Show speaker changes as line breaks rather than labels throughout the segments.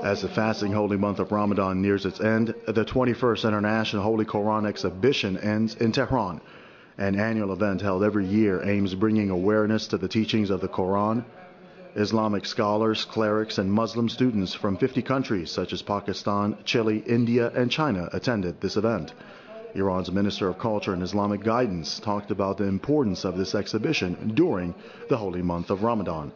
As the fasting holy month of Ramadan nears its end, the 21st International Holy Quran Exhibition ends in Tehran. An annual event held every year aims bringing awareness to the teachings of the Quran. Islamic scholars, clerics, and Muslim students from 50 countries such as Pakistan, Chile, India, and China attended this event. Iran's Minister of Culture and Islamic Guidance talked about the importance of this exhibition during the holy month of Ramadan.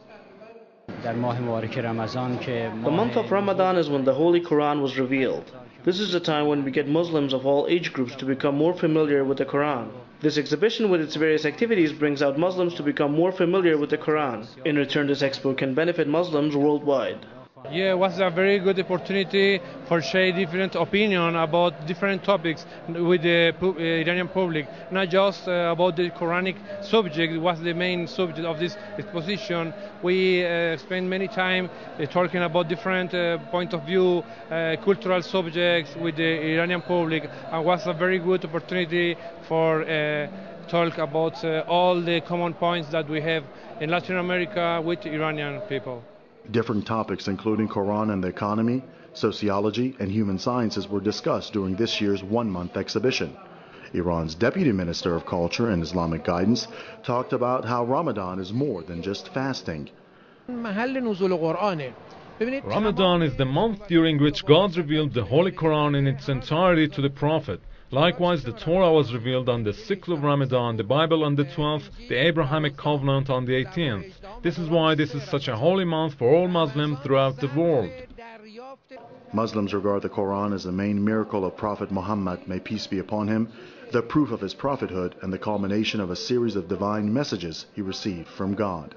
The month of Ramadan is when the Holy Quran was revealed. This is the time when we get Muslims of all age groups to become more familiar with the Quran. This exhibition with its various activities brings out Muslims to become more familiar with the Quran. In return, this expo can benefit Muslims worldwide.
Yeah, it was a very good opportunity for share different opinion about different topics with the Iranian public, not just about the Quranic subject. It was the main subject of this exposition. We spent many time talking about different point of view, cultural subjects with the Iranian public, and was a very good opportunity for talk about all the common points that we have in Latin America with Iranian people.
Different topics including Quran and the economy, sociology, and human sciences were discussed during this year's one-month exhibition. Iran's Deputy Minister of Culture and Islamic Guidance talked about how Ramadan is more than just fasting.
Ramadan is the month during which God revealed the Holy Quran in its entirety to the Prophet. Likewise, the Torah was revealed on the 6th of Ramadan, the Bible on the 12th, the Abrahamic Covenant on the 18th. This is why this is such a holy month for all Muslims throughout the world.
Muslims regard the Quran as the main miracle of Prophet Muhammad, may peace be upon him, the proof of his prophethood, and the culmination of a series of divine messages he received from God.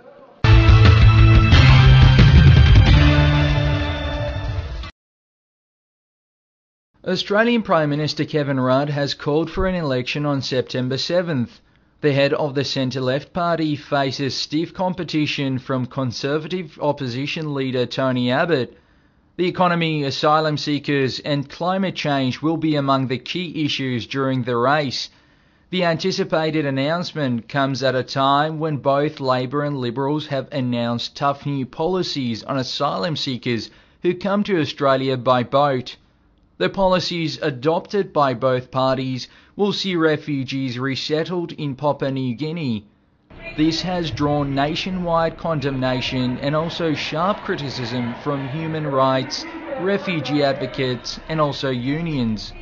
Australian Prime Minister Kevin Rudd has called for an election on September 7th. The head of the centre-left party faces stiff competition from Conservative opposition leader Tony Abbott. The economy, asylum seekers and climate change will be among the key issues during the race. The anticipated announcement comes at a time when both Labor and Liberals have announced tough new policies on asylum seekers who come to Australia by boat. The policies adopted by both parties will see refugees resettled in Papua New Guinea. This has drawn nationwide condemnation and also sharp criticism from human rights, refugee advocates and also unions.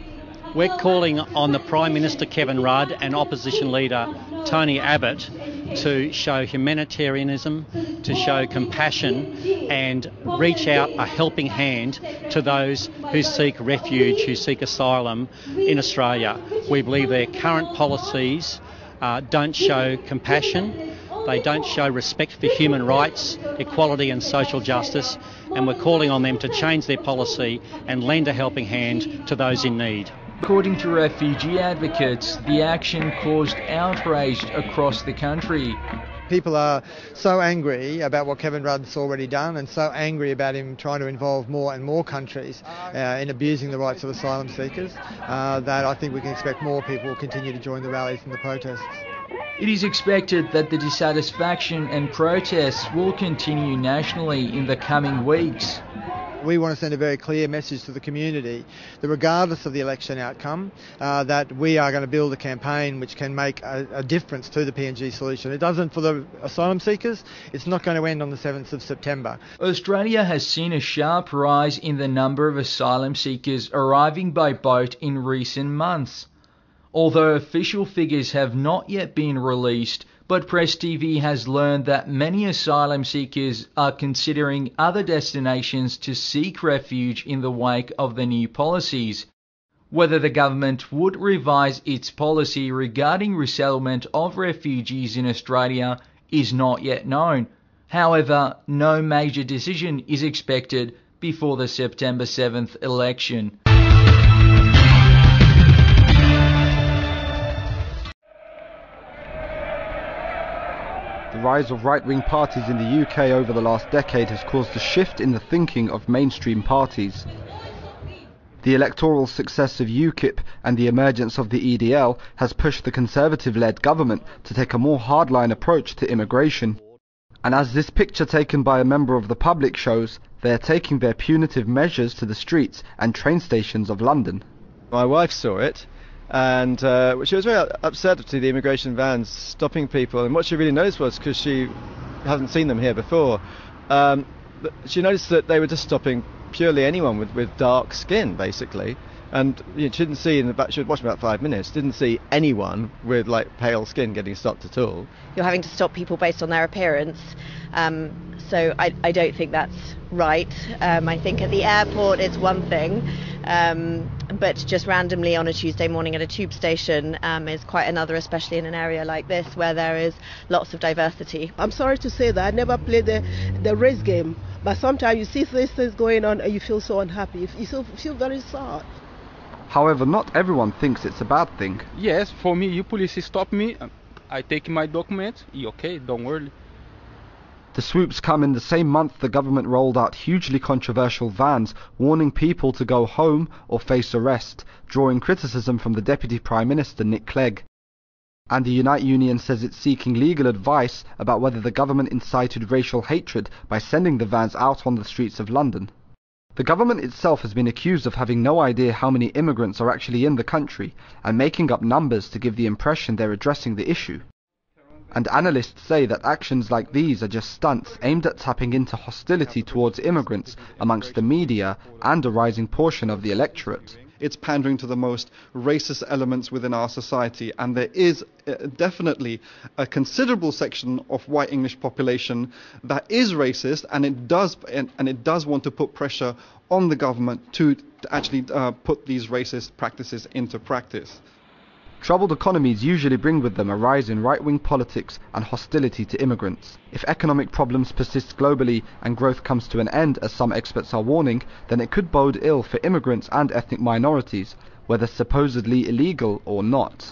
We're calling on the Prime Minister Kevin Rudd and opposition leader Tony Abbott to show humanitarianism, to show compassion and reach out a helping hand to those who seek refuge, who seek asylum in Australia. We believe their current policies don't show compassion, they don't show respect for human rights, equality and social justice, and we're calling on them to change their policy and lend a helping hand to those in need.
According to refugee advocates, the action caused outrage across the country.
People are so angry about what Kevin Rudd's already done and so angry about him trying to involve more and more countries in abusing the rights of asylum seekers that I think we can expect more people will continue to join the rallies and the protests.
It is expected that the dissatisfaction and protests will continue nationally in the coming weeks.
We want to send a very clear message to the community that regardless of the election outcome, that we are going to build a campaign which can make a difference to the PNG solution. It doesn't for the asylum seekers. It's not going to end on the 7th of September.
Australia has seen a sharp rise in the number of asylum seekers arriving by boat in recent months. Although official figures have not yet been released, but Press TV has learned that many asylum seekers are considering other destinations to seek refuge in the wake of the new policies. Whether the government would revise its policy regarding resettlement of refugees in Australia is not yet known. However, no major decision is expected before the September 7th election.
The rise of right-wing parties in the UK over the last decade has caused a shift in the thinking of mainstream parties. The electoral success of UKIP and the emergence of the EDL has pushed the Conservative-led government to take a more hardline approach to immigration. And as this picture taken by a member of the public shows, they are taking their punitive measures to the streets and train stations of London.
My wife saw it, and she was very upset to see the immigration vans stopping people, and what she really noticed was, because she hasn't seen them here before, she noticed that they were just stopping purely anyone with dark skin, basically. And she didn't see she had watched about 5 minutes, didn't see anyone with like pale skin getting stopped at all.
You're having to stop people based on their appearance, so I don't think that's right. I think at the airport it's one thing, but just randomly on a Tuesday morning at a tube station is quite another, especially in an area like this where there is lots of diversity.
I'm sorry to say that I never played the race game, but sometimes you see these things going on and you feel so unhappy, you feel very sad.
However, not everyone thinks it's a bad thing.
Yes, for me, you police stop me, I take my documents, okay, don't worry.
The swoops come in the same month the government rolled out hugely controversial vans warning people to go home or face arrest, drawing criticism from the Deputy Prime Minister Nick Clegg. And the Unite Union says it's seeking legal advice about whether the government incited racial hatred by sending the vans out on the streets of London. The government itself has been accused of having no idea how many immigrants are actually in the country and making up numbers to give the impression they're addressing the issue. And analysts say that actions like these are just stunts aimed at tapping into hostility towards immigrants amongst the media and a rising portion of the electorate.
It's pandering to the most racist elements within our society, and there is definitely a considerable section of white English population that is racist, and it does want to put pressure on the government to actually put these racist practices into practice.
Troubled economies usually bring with them a rise in right-wing politics and hostility to immigrants. If economic problems persist globally and growth comes to an end, as some experts are warning, then it could bode ill for immigrants and ethnic minorities, whether supposedly illegal or not.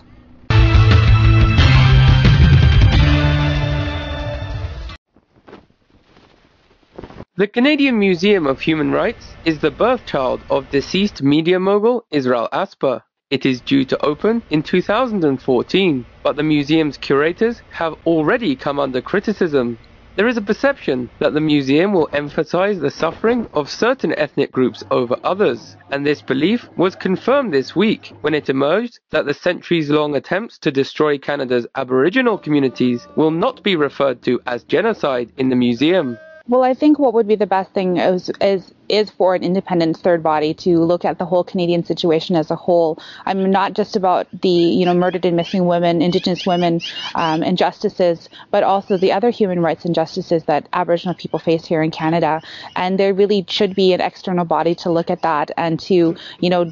The Canadian Museum of Human Rights is the birthchild of deceased media mogul Israel Asper. It is due to open in 2014, but the museum's curators have already come under criticism. There is a perception that the museum will emphasize the suffering of certain ethnic groups over others, and this belief was confirmed this week when it emerged that the centuries-long attempts to destroy Canada's Aboriginal communities will not be referred to as genocide in the museum.
Well, I think what would be the best thing is for an independent third body to look at the whole Canadian situation as a whole. I'm not just about the, murdered and missing women, Indigenous women, injustices, but also the other human rights injustices that Aboriginal people face here in Canada. And there really should be an external body to look at that and to,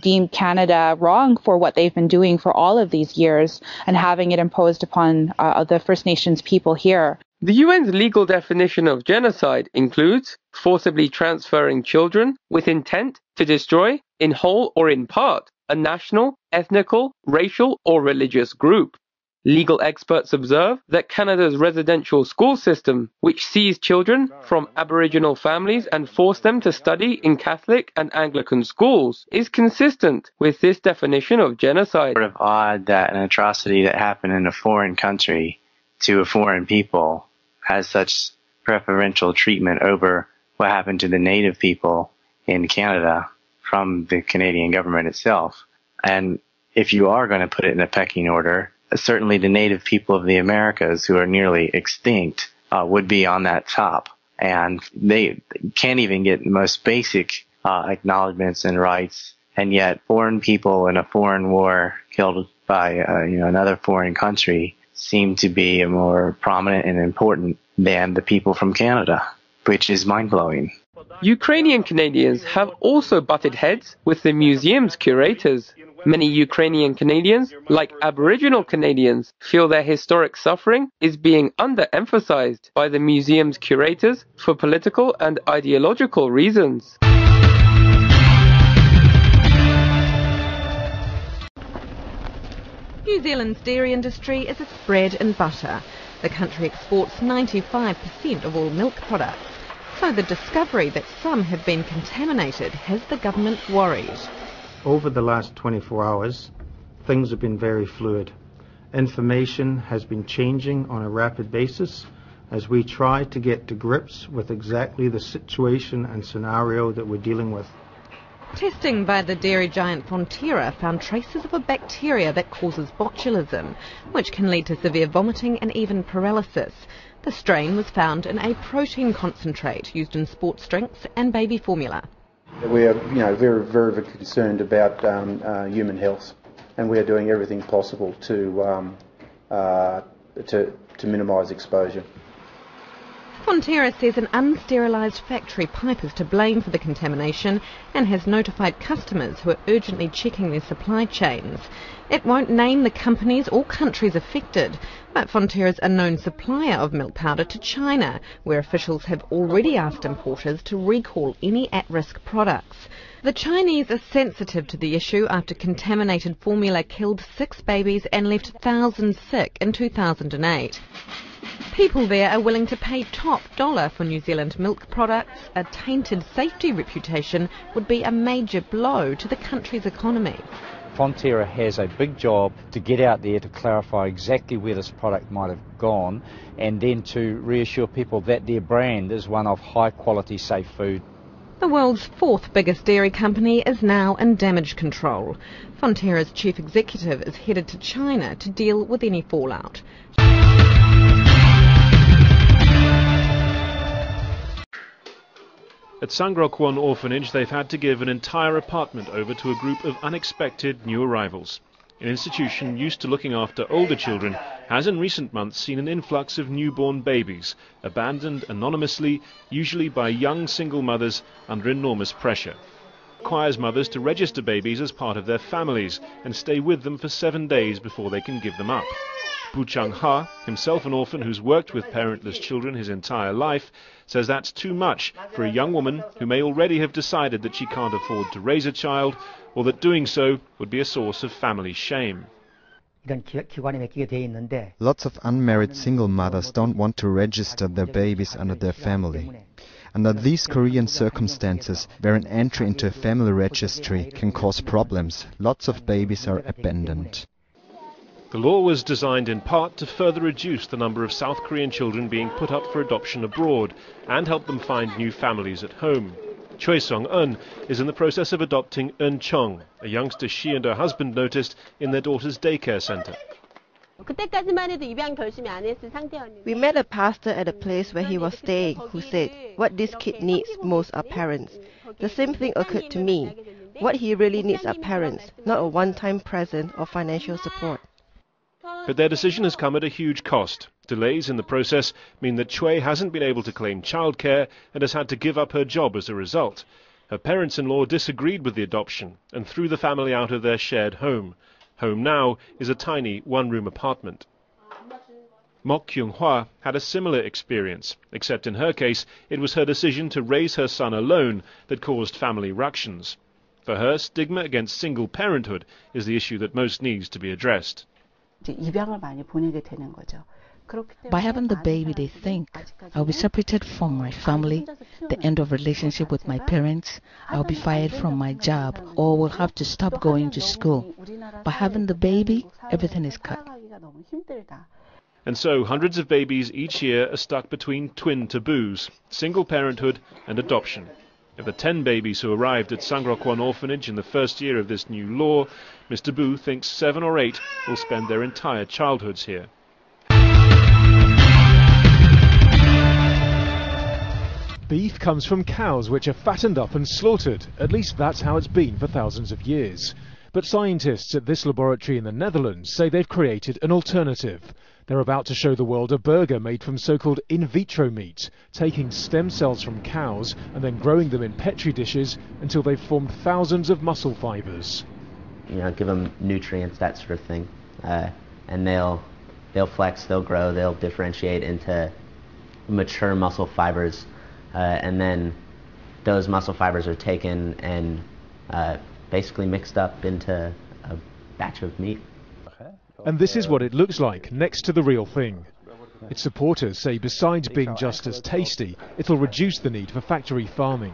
deem Canada wrong for what they've been doing for all of these years and having it imposed upon the First Nations people here.
The UN's legal definition of genocide includes forcibly transferring children with intent to destroy, in whole or in part, a national, ethnical, racial or religious group. Legal experts observe that Canada's residential school system, which sees children from Aboriginal families and force them to study in Catholic and Anglican schools, is consistent with this definition of genocide.
It's sort of odd that an atrocity that happened in a foreign country to a foreign people has such preferential treatment over what happened to the native people in Canada from the Canadian government itself. And if you are going to put it in a pecking order, certainly the native people of the Americas, who are nearly extinct, would be on that top. And they can't even get the most basic acknowledgments and rights. And yet foreign people in a foreign war killed by another foreign country seem to be more prominent and important than the people from Canada, which is mind-blowing.
Ukrainian Canadians have also butted heads with the museum's curators. Many Ukrainian Canadians, like Aboriginal Canadians, feel their historic suffering is being underemphasized by the museum's curators for political and ideological reasons.
New Zealand's dairy industry is its bread and butter. The country exports 95% of all milk products. So the discovery that some have been contaminated has the government worried.
Over the last 24 hours, things have been very fluid. Information has been changing on a rapid basis, as we try to get to grips with exactly the situation and scenario that we're dealing with.
Testing by the dairy giant Fonterra found traces of a bacteria that causes botulism, which can lead to severe vomiting and even paralysis. The strain was found in a protein concentrate used in sports drinks and baby formula.
We are, very, very, very concerned about human health, and we are doing everything possible to minimise exposure.
Fonterra says an unsterilised factory pipe is to blame for the contamination and has notified customers who are urgently checking their supply chains. It won't name the companies or countries affected, but Fonterra is a known supplier of milk powder to China, where officials have already asked importers to recall any at-risk products. The Chinese are sensitive to the issue after contaminated formula killed 6 babies and left thousands sick in 2008. People there are willing to pay top dollar for New Zealand milk products. A tainted safety reputation would be a major blow to the country's economy.
Fonterra has a big job to get out there to clarify exactly where this product might have gone, and then to reassure people that their brand is one of high quality, safe food.
The world's 4th biggest dairy company is now in damage control. Fonterra's chief executive is headed to China to deal with any fallout.
At Sangro-Kwon Orphanage, they've had to give an entire apartment over to a group of unexpected new arrivals. An institution used to looking after older children has in recent months seen an influx of newborn babies, abandoned anonymously, usually by young single mothers under enormous pressure. It requires mothers to register babies as part of their families and stay with them for 7 days before they can give them up. Bu Chang-ha, himself an orphan who's worked with parentless children his entire life, says that's too much for a young woman who may already have decided that she can't afford to raise a child, or that doing so would be a source of family shame.
Lots of unmarried single mothers don't want to register their babies under their family. Under these Korean circumstances, where an entry into a family registry can cause problems, lots of babies are abandoned.
The law was designed in part to further reduce the number of South Korean children being put up for adoption abroad and help them find new families at home. Choi Song-eun is in the process of adopting Eun Chung, a youngster she and her husband noticed in their daughter's daycare center.
We met a pastor at a place where he was staying who said, what this kid needs most are parents. The same thing occurred to me. What he really needs are parents, not a one-time present or financial support.
But their decision has come at a huge cost. Delays in the process mean that Choi hasn't been able to claim childcare and has had to give up her job as a result. Her parents-in-law disagreed with the adoption and threw the family out of their shared home. Home now is a tiny one-room apartment. Mok Kyung-hwa had a similar experience, except in her case it was her decision to raise her son alone that caused family ructions. For her, stigma against single parenthood is the issue that most needs to be addressed.
By having the baby, they think I'll be separated from my family, the end of relationship with my parents, I'll be fired from my job, or will have to stop going to school. By having the baby, everything is cut.
And so hundreds of babies each year are stuck between twin taboos, single parenthood and adoption. Of the 10 babies who arrived at Sangro-Kwon Orphanage in the first year of this new law, Mr. Bu thinks 7 or 8 will spend their entire childhoods here.
Beef comes from cows which are fattened up and slaughtered. At least that's how it's been for thousands of years. But scientists at this laboratory in the Netherlands say they've created an alternative. They're about to show the world a burger made from so-called in vitro meat, taking stem cells from cows and then growing them in petri dishes until they've formed thousands of muscle fibers.
Give them nutrients, that sort of thing, and they'll flex, they'll grow, they'll differentiate into mature muscle fibers, and then those muscle fibers are taken and basically mixed up into a batch of meat.
And this is what it looks like next to the real thing. Its supporters say besides being just as tasty, it'll reduce the need for factory farming.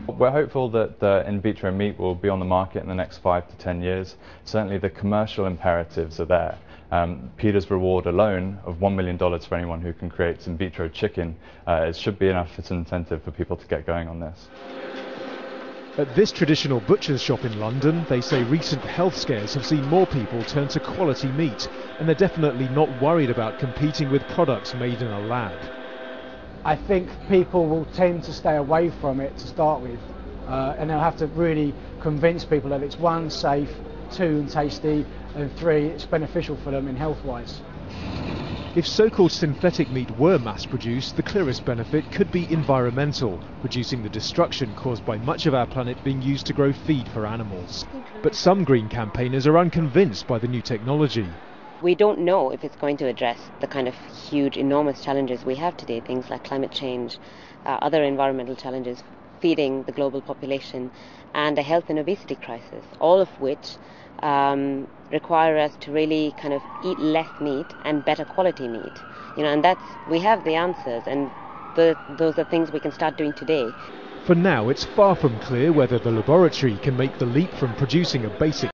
We're hopeful that the in vitro meat will be on the market in the next 5 to 10 years. Certainly the commercial imperatives are there. PETA's reward alone of $1 million for anyone who can create in vitro chicken it should be enough as an incentive for people to get going on this.
At this traditional butcher's shop in London, they say recent health scares have seen more people turn to quality meat, and they're definitely not worried about competing with products made in a lab.
I think people will tend to stay away from it to start with, and they'll have to really convince people that it's 1, safe, 2, tasty, and 3, it's beneficial for them in health-wise.
If so-called synthetic meat were mass-produced, the clearest benefit could be environmental, reducing the destruction caused by much of our planet being used to grow feed for animals. But some green campaigners are unconvinced by the new technology.
We don't know if it's going to address the kind of huge, enormous challenges we have today, things like climate change, other environmental challenges, feeding the global population, and a health and obesity crisis, all of which require us to really kind of eat less meat and better quality meat. And we have the answers, and those are things we can start doing today.
For now, it's far from clear whether the laboratory can make the leap from producing a basic